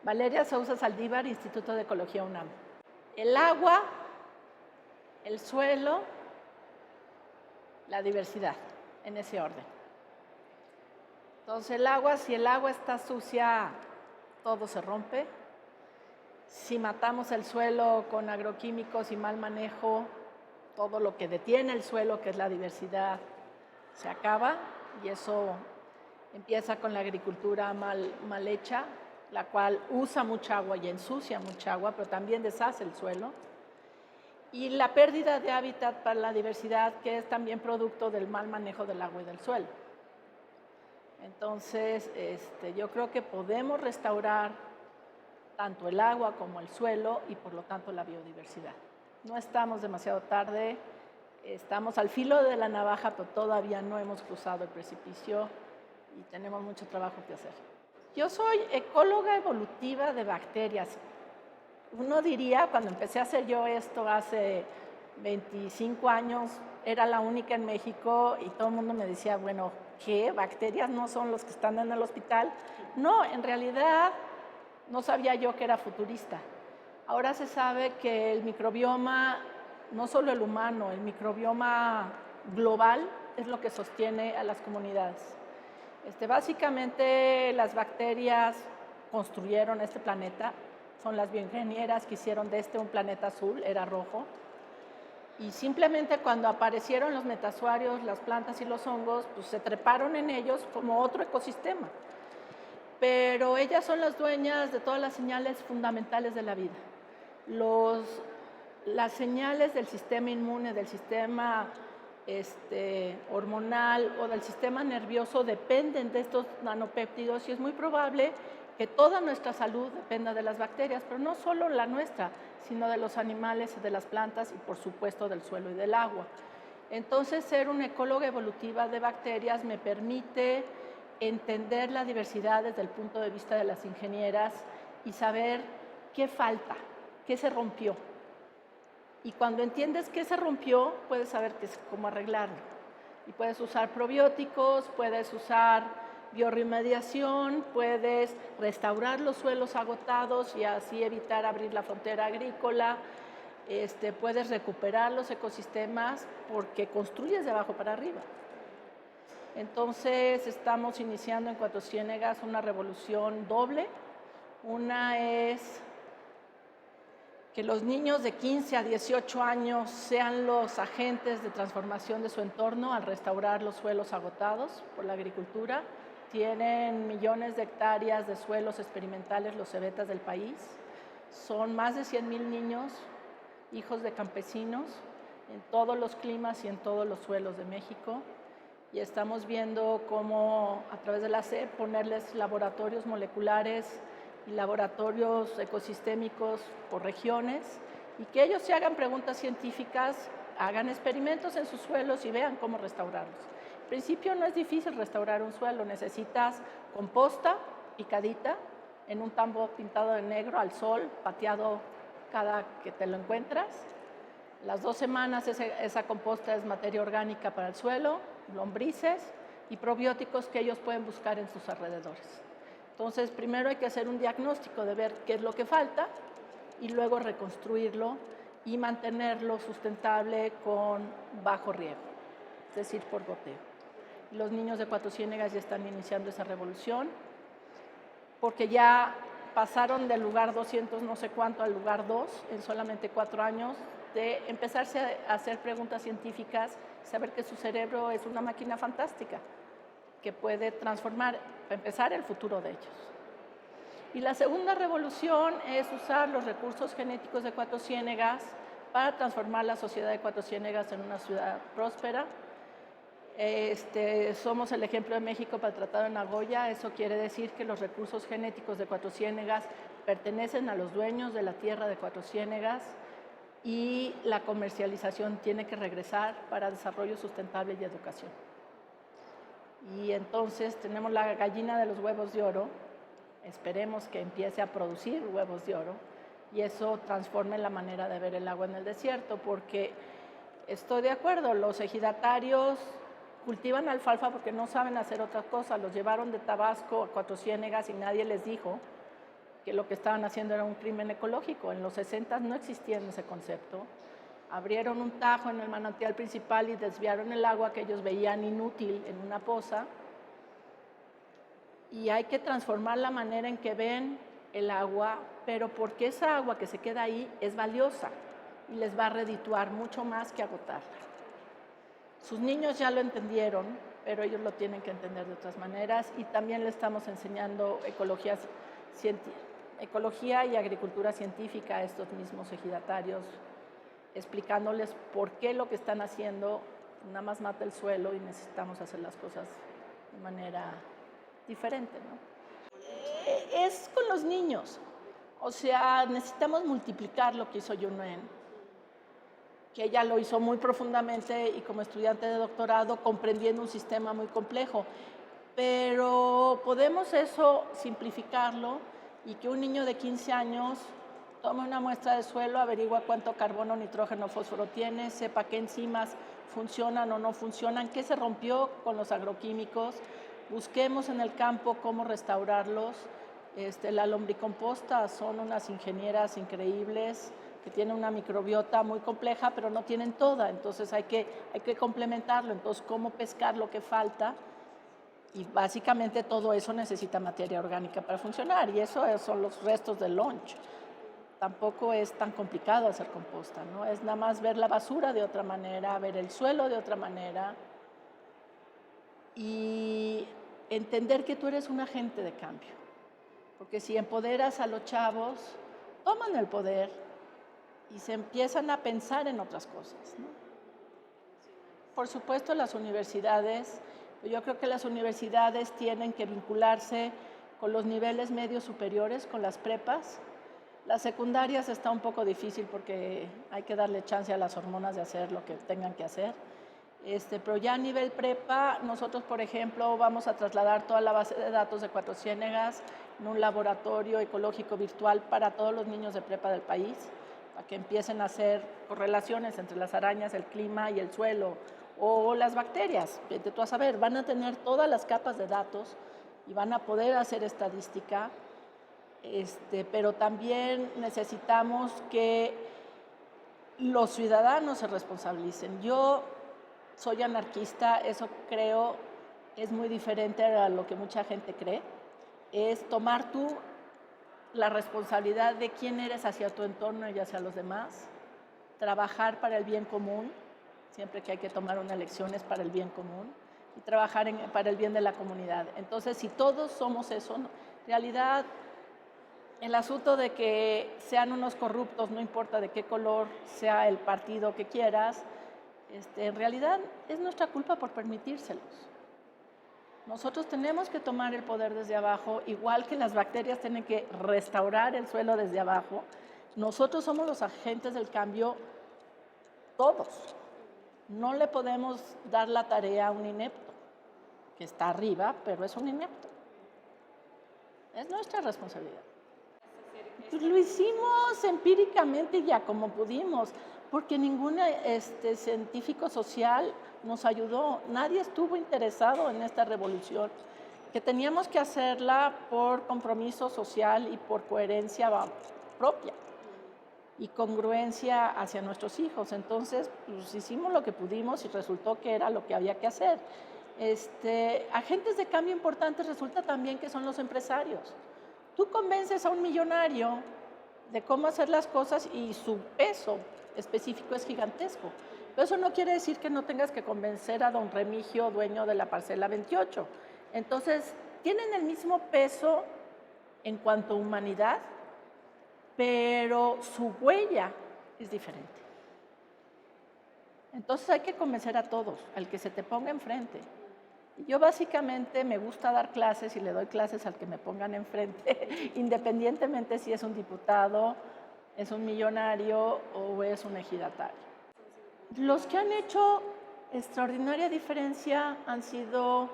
Valeria Sousa Saldívar, Instituto de Ecología UNAM. El agua, el suelo, la diversidad, en ese orden. Entonces si el agua está sucia, todo se rompe. Si matamos el suelo con agroquímicos y mal manejo, todo lo que detiene el suelo, que es la diversidad, se acaba, y eso empieza con la agricultura mal hecha, la cual usa mucha agua y ensucia mucha agua, pero también deshace el suelo. Y la pérdida de hábitat para la diversidad, que es también producto del mal manejo del agua y del suelo. Entonces, yo creo que podemos restaurar tanto el agua como el suelo y por lo tanto la biodiversidad. No estamos demasiado tarde, estamos al filo de la navaja, pero todavía no hemos cruzado el precipicio y tenemos mucho trabajo que hacer. Yo soy ecóloga evolutiva de bacterias. Uno diría, cuando empecé a hacer yo esto hace 25 años, era la única en México y todo el mundo me decía, bueno, ¿qué? ¿Bacterias no son los que están en el hospital? No, en realidad no sabía yo que era futurista. Ahora se sabe que el microbioma, no solo el humano, el microbioma global es lo que sostiene a las comunidades. Básicamente las bacterias construyeron este planeta, son las bioingenieras que hicieron de un planeta azul, era rojo, y simplemente cuando aparecieron los metazoarios, las plantas y los hongos, pues se treparon en ellos como otro ecosistema. Pero ellas son las dueñas de todas las señales fundamentales de la vida. Las señales del sistema inmune, del sistema hormonal o del sistema nervioso dependen de estos nanopéptidos y es muy probable que toda nuestra salud dependa de las bacterias, pero no solo la nuestra, sino de los animales, de las plantas y por supuesto del suelo y del agua. Entonces, ser una ecóloga evolutiva de bacterias me permite entender la diversidad desde el punto de vista de las ingenieras y saber qué falta, qué se rompió. Y cuando entiendes qué se rompió, puedes saber cómo arreglarlo. Y puedes usar probióticos, puedes usar bioremediación, puedes restaurar los suelos agotados y así evitar abrir la frontera agrícola. Puedes recuperar los ecosistemas porque construyes de abajo para arriba. Entonces, estamos iniciando en Cuatro Ciénegas una revolución doble. Una es que los niños de 15 a 18 años sean los agentes de transformación de su entorno al restaurar los suelos agotados por la agricultura. Tienen millones de hectáreas de suelos experimentales los cebetas del país. Son más de 100,000 niños, hijos de campesinos, en todos los climas y en todos los suelos de México. Y estamos viendo cómo a través de la SEP ponerles laboratorios moleculares y laboratorios ecosistémicos por regiones y que ellos se hagan preguntas científicas, hagan experimentos en sus suelos y vean cómo restaurarlos. En principio no es difícil restaurar un suelo, necesitas composta picadita en un tambo pintado de negro al sol, pateado cada que te lo encuentras. Las 2 semanas esa composta es materia orgánica para el suelo, lombrices y probióticos que ellos pueden buscar en sus alrededores. Entonces, primero hay que hacer un diagnóstico de ver qué es lo que falta y luego reconstruirlo y mantenerlo sustentable con bajo riego, es decir, por goteo. Los niños de Cuatro Ciénegas ya están iniciando esa revolución porque ya pasaron del lugar 200 no sé cuánto al lugar 2 en solamente 4 años de empezarse a hacer preguntas científicas, saber que su cerebro es una máquina fantástica que puede transformar, para empezar, el futuro de ellos. Y la segunda revolución es usar los recursos genéticos de Cuatro Ciénegas para transformar la sociedad de Cuatro Ciénegas en una ciudad próspera. Somos el ejemplo de México para el Tratado de Nagoya. Eso quiere decir que los recursos genéticos de Cuatro Ciénegas pertenecen a los dueños de la tierra de Cuatro Ciénegas y la comercialización tiene que regresar para desarrollo sustentable y educación. Y entonces tenemos la gallina de los huevos de oro, esperemos que empiece a producir huevos de oro y eso transforme la manera de ver el agua en el desierto, porque estoy de acuerdo, los ejidatarios cultivan alfalfa porque no saben hacer otra cosa, los llevaron de Tabasco a Cuatro Ciénegas y nadie les dijo que lo que estaban haciendo era un crimen ecológico. En los 60 no existía ese concepto. Abrieron un tajo en el manantial principal y desviaron el agua que ellos veían inútil en una poza. Y hay que transformar la manera en que ven el agua, pero porque esa agua que se queda ahí es valiosa y les va a redituar mucho más que agotarla. Sus niños ya lo entendieron, pero ellos lo tienen que entender de otras maneras, y también le estamos enseñando ecología y agricultura científica a estos mismos ejidatarios, explicándoles por qué lo que están haciendo nada más mata el suelo y necesitamos hacer las cosas de manera diferente, ¿no? Es con los niños, o sea, necesitamos multiplicar lo que hizo Yunuen, que ella lo hizo muy profundamente y como estudiante de doctorado comprendiendo un sistema muy complejo, pero podemos eso simplificarlo y que un niño de 15 años tome una muestra de suelo, averigua cuánto carbono, nitrógeno, fósforo tiene, sepa qué enzimas funcionan o no funcionan, qué se rompió con los agroquímicos, busquemos en el campo cómo restaurarlos. La lombricomposta son unas ingenieras increíbles que tienen una microbiota muy compleja, pero no tienen toda, entonces hay que complementarlo. Entonces, ¿cómo pescar lo que falta? Y básicamente todo eso necesita materia orgánica para funcionar, y eso son los restos del lunch. Tampoco es tan complicado hacer composta, ¿no? Es nada más ver la basura de otra manera, ver el suelo de otra manera y entender que tú eres un agente de cambio. Porque si empoderas a los chavos, toman el poder y se empiezan a pensar en otras cosas, ¿no? Por supuesto, las universidades, yo creo que las universidades tienen que vincularse con los niveles medios superiores, con las prepas. Las secundarias está un poco difícil porque hay que darle chance a las hormonas de hacer lo que tengan que hacer. Pero ya a nivel prepa, nosotros, por ejemplo, vamos a trasladar toda la base de datos de Cuatro Ciénegas en un laboratorio ecológico virtual para todos los niños de prepa del país, para que empiecen a hacer correlaciones entre las arañas, el clima y el suelo, o las bacterias. Vete tú a saber, van a tener todas las capas de datos y van a poder hacer estadística, pero también necesitamos que los ciudadanos se responsabilicen. Yo soy anarquista, eso creo es muy diferente a lo que mucha gente cree. Es tomar tú la responsabilidad de quién eres hacia tu entorno y hacia los demás, trabajar para el bien común, siempre que hay que tomar una elección es para el bien común, y trabajar para el bien de la comunidad. Entonces, si todos somos eso, ¿no? En realidad, el asunto de que sean unos corruptos, no importa de qué color sea el partido que quieras, en realidad es nuestra culpa por permitírselos. Nosotros tenemos que tomar el poder desde abajo, igual que las bacterias tienen que restaurar el suelo desde abajo. Nosotros somos los agentes del cambio, todos. No le podemos dar la tarea a un inepto, que está arriba, pero es un inepto. Es nuestra responsabilidad. Pues lo hicimos empíricamente ya como pudimos, porque ningún científico social nos ayudó. Nadie estuvo interesado en esta revolución, que teníamos que hacerla por compromiso social y por coherencia propia y congruencia hacia nuestros hijos. Entonces, pues hicimos lo que pudimos y resultó que era lo que había que hacer. Agentes de cambio importantes resulta también que son los empresarios. Tú convences a un millonario de cómo hacer las cosas y su peso específico es gigantesco. Pero eso no quiere decir que no tengas que convencer a don Remigio, dueño de la parcela 28. Entonces, tienen el mismo peso en cuanto a humanidad, pero su huella es diferente. Entonces hay que convencer a todos, al que se te ponga enfrente. Yo básicamente me gusta dar clases y le doy clases al que me pongan enfrente, independientemente si es un diputado, es un millonario o es un ejidatario. Los que han hecho extraordinaria diferencia han sido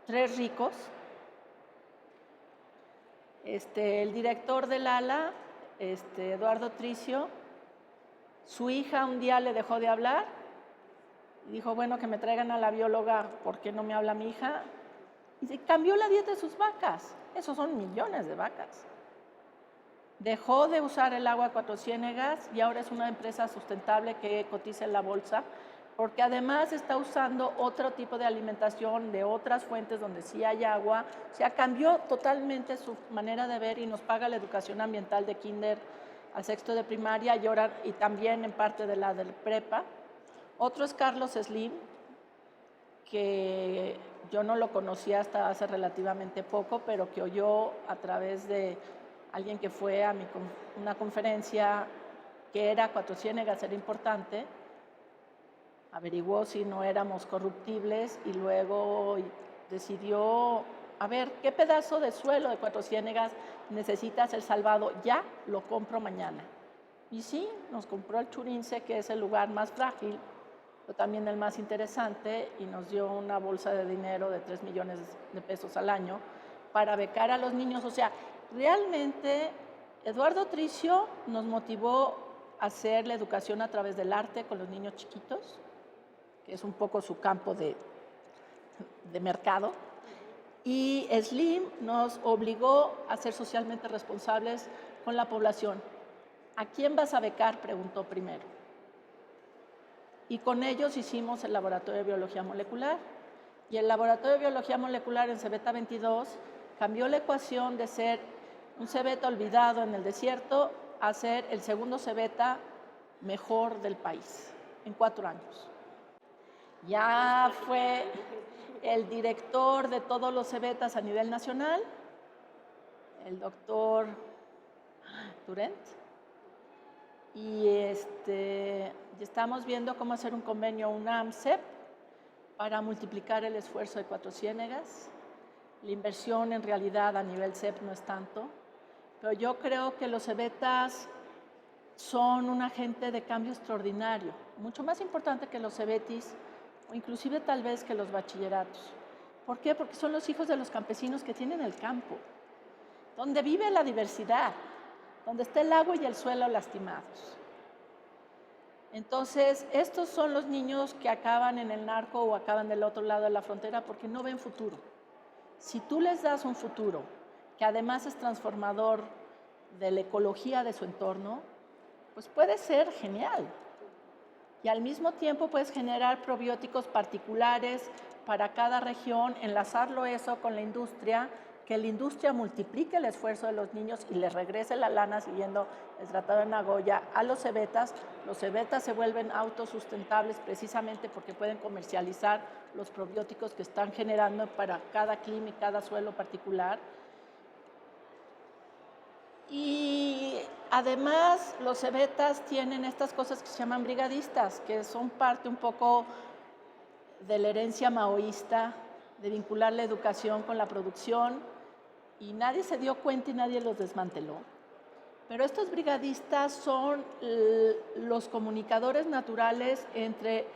3 ricos. El director del ALA, Eduardo Tricio, su hija un día le dejó de hablar y dijo, bueno, que me traigan a la bióloga, ¿por qué no me habla mi hija? Y se cambió la dieta de sus vacas. Esos son millones de vacas. Dejó de usar el agua Cuatro Ciénegas y ahora es una empresa sustentable que cotiza en la bolsa, porque además está usando otro tipo de alimentación de otras fuentes donde sí hay agua. O sea, cambió totalmente su manera de ver y nos paga la educación ambiental de kinder al sexto de primaria y, ahora, y también en parte de la del prepa. Otro es Carlos Slim, que yo no lo conocía hasta hace relativamente poco, pero que oyó a través de alguien que fue a una conferencia que era Cuatro Ciénegas, era importante, averiguó si no éramos corruptibles y luego decidió, a ver, ¿qué pedazo de suelo de Cuatro Ciénegas necesita ser salvado? Ya lo compro mañana. Y sí, nos compró el Churince, que es el lugar más frágil, pero también el más interesante, y nos dio una bolsa de dinero de 3 millones de pesos al año para becar a los niños. O sea, realmente Eduardo Tricio nos motivó a hacer la educación a través del arte con los niños chiquitos, que es un poco su campo de mercado. Y Slim nos obligó a ser socialmente responsables con la población. ¿A quién vas a becar?, preguntó primero. Y con ellos hicimos el laboratorio de biología molecular. Y el laboratorio de biología molecular en Cebeta 22 cambió la ecuación de ser un cebeta olvidado en el desierto a ser el segundo cebeta mejor del país en 4 años. Ya fue el director de todos los cebetas a nivel nacional, el doctor Turent, y estamos viendo cómo hacer un convenio UNAM-CEP para multiplicar el esfuerzo de Cuatro Ciénegas. La inversión en realidad a nivel CEP no es tanto, pero yo creo que los cebetas son un agente de cambio extraordinario, mucho más importante que los cebetis, o inclusive tal vez que los bachilleratos. ¿Por qué? Porque son los hijos de los campesinos que tienen el campo, donde vive la diversidad, donde está el agua y el suelo lastimados. Entonces, estos son los niños que acaban en el narco o acaban del otro lado de la frontera porque no ven futuro. Si tú les das un futuro que además es transformador de la ecología de su entorno, pues puede ser genial. Y al mismo tiempo puedes generar probióticos particulares para cada región, enlazarlo eso con la industria, que la industria multiplique el esfuerzo de los niños y les regrese la lana siguiendo el Tratado de Nagoya a los cebetas. Los cebetas se vuelven autosustentables precisamente porque pueden comercializar los probióticos que están generando para cada clima y cada suelo particular. Y además los cebetas tienen estas cosas que se llaman brigadistas, que son parte un poco de la herencia maoísta, de vincular la educación con la producción, y nadie se dio cuenta y nadie los desmanteló. Pero estos brigadistas son los comunicadores naturales entre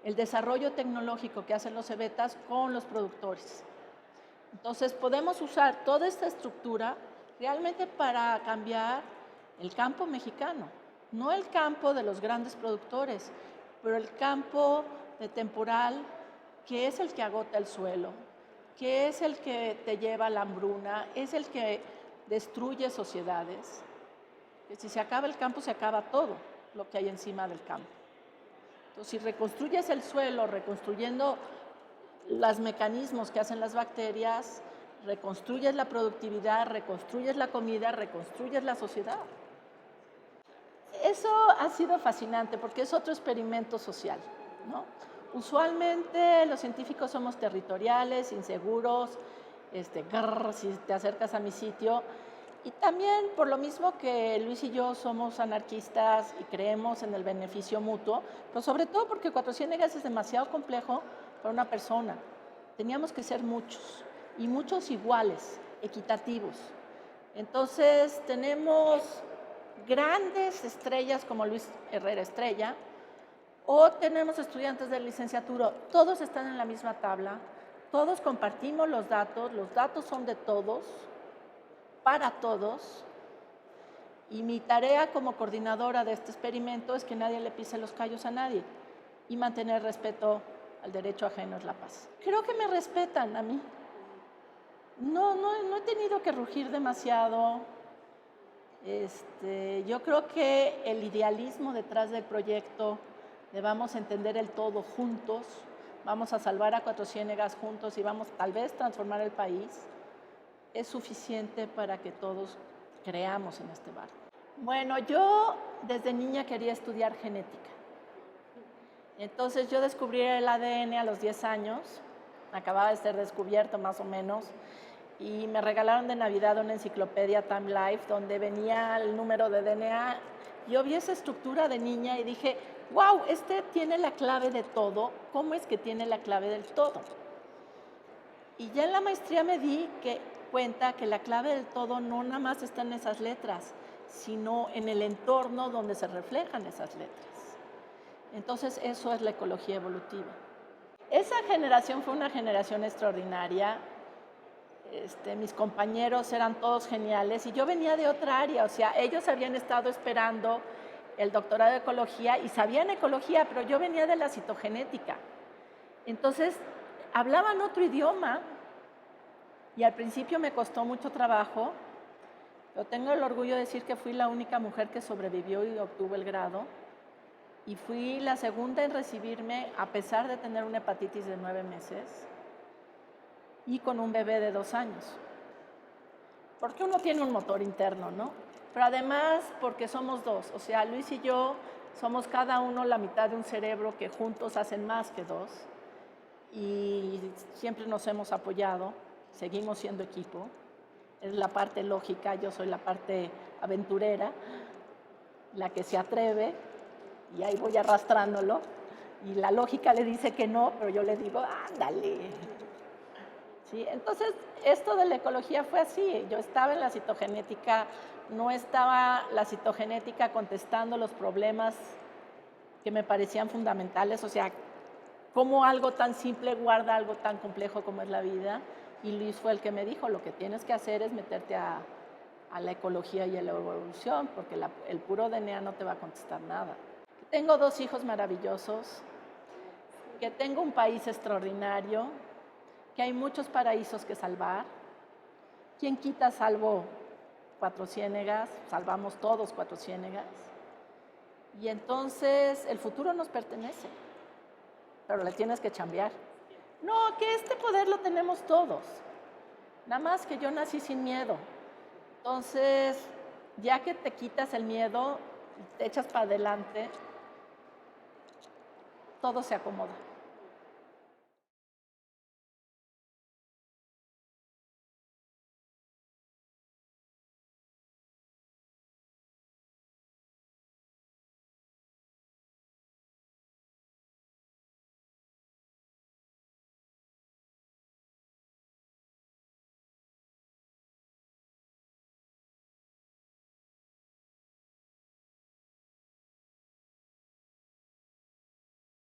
el desarrollo tecnológico que hacen los cebetas con los productores. Entonces podemos usar toda esta estructura realmente para cambiar el campo mexicano, no el campo de los grandes productores, pero el campo de temporal, que es el que agota el suelo, que es el que te lleva a la hambruna, es el que destruye sociedades. Que si se acaba el campo, se acaba todo lo que hay encima del campo. Entonces, si reconstruyes el suelo, reconstruyendo los mecanismos que hacen las bacterias, reconstruyes la productividad, reconstruyes la comida, reconstruyes la sociedad. Eso ha sido fascinante porque es otro experimento social, ¿no? Usualmente los científicos somos territoriales, inseguros, si te acercas a mi sitio. Y también por lo mismo que Luis y yo somos anarquistas y creemos en el beneficio mutuo, pero sobre todo porque Cuatro Ciénegas es demasiado complejo para una persona. Teníamos que ser muchos, y muchos iguales, equitativos. Entonces tenemos grandes estrellas como Luis Herrera Estrella, o tenemos estudiantes de licenciatura, todos están en la misma tabla, todos compartimos los datos son de todos, para todos, y mi tarea como coordinadora de este experimento es que nadie le pise los callos a nadie y mantener respeto al derecho ajeno es la paz. Creo que me respetan a mí. No he tenido que rugir demasiado. Yo creo que el idealismo detrás del proyecto de vamos a entender el todo juntos, vamos a salvar a Cuatro Ciénegas juntos y vamos tal vez transformar el país, es suficiente para que todos creamos en este barco. Bueno, yo desde niña quería estudiar genética. Entonces yo descubrí el ADN a los 10 años, acababa de ser descubierto más o menos, y me regalaron de Navidad una enciclopedia Time Life donde venía el número de DNA. Yo vi esa estructura de niña y dije, wow, este tiene la clave de todo, ¿cómo es que tiene la clave del todo? Y ya en la maestría me di cuenta que la clave del todo no nada más está en esas letras, sino en el entorno donde se reflejan esas letras. Entonces eso es la ecología evolutiva. Esa generación fue una generación extraordinaria. Mis compañeros eran todos geniales y yo venía de otra área, o sea, ellos habían estado esperando el doctorado de ecología y sabían ecología, pero yo venía de la citogenética. Entonces, hablaban otro idioma y al principio me costó mucho trabajo. Yo tengo el orgullo de decir que fui la única mujer que sobrevivió y obtuvo el grado. Y fui la segunda en recibirme a pesar de tener una hepatitis de 9 meses y con un bebé de 2 años. Porque uno tiene un motor interno, ¿no? Pero además porque somos dos, o sea, Luis y yo somos cada uno la mitad de un cerebro que juntos hacen más que dos y siempre nos hemos apoyado, seguimos siendo equipo. Es la parte lógica, yo soy la parte aventurera, la que se atreve y ahí voy arrastrándolo y la lógica le dice que no, pero yo le digo, ándale. ¿Sí? Entonces, esto de la ecología fue así. Yo estaba en la citogenética, no estaba la citogenética contestando los problemas que me parecían fundamentales, o sea, cómo algo tan simple guarda algo tan complejo como es la vida. Y Luis fue el que me dijo, lo que tienes que hacer es meterte a la ecología y a la evolución, porque el puro DNA no te va a contestar nada. Tengo 2 hijos maravillosos, que tengo un país extraordinario, que hay muchos paraísos que salvar. ¿Quién quita salvo Cuatro Ciénegas? Salvamos todos Cuatro Ciénegas. Y entonces el futuro nos pertenece, pero le tienes que chambear. No, que este poder lo tenemos todos. Nada más que yo nací sin miedo. Entonces, ya que te quitas el miedo, te echas para adelante, todo se acomoda.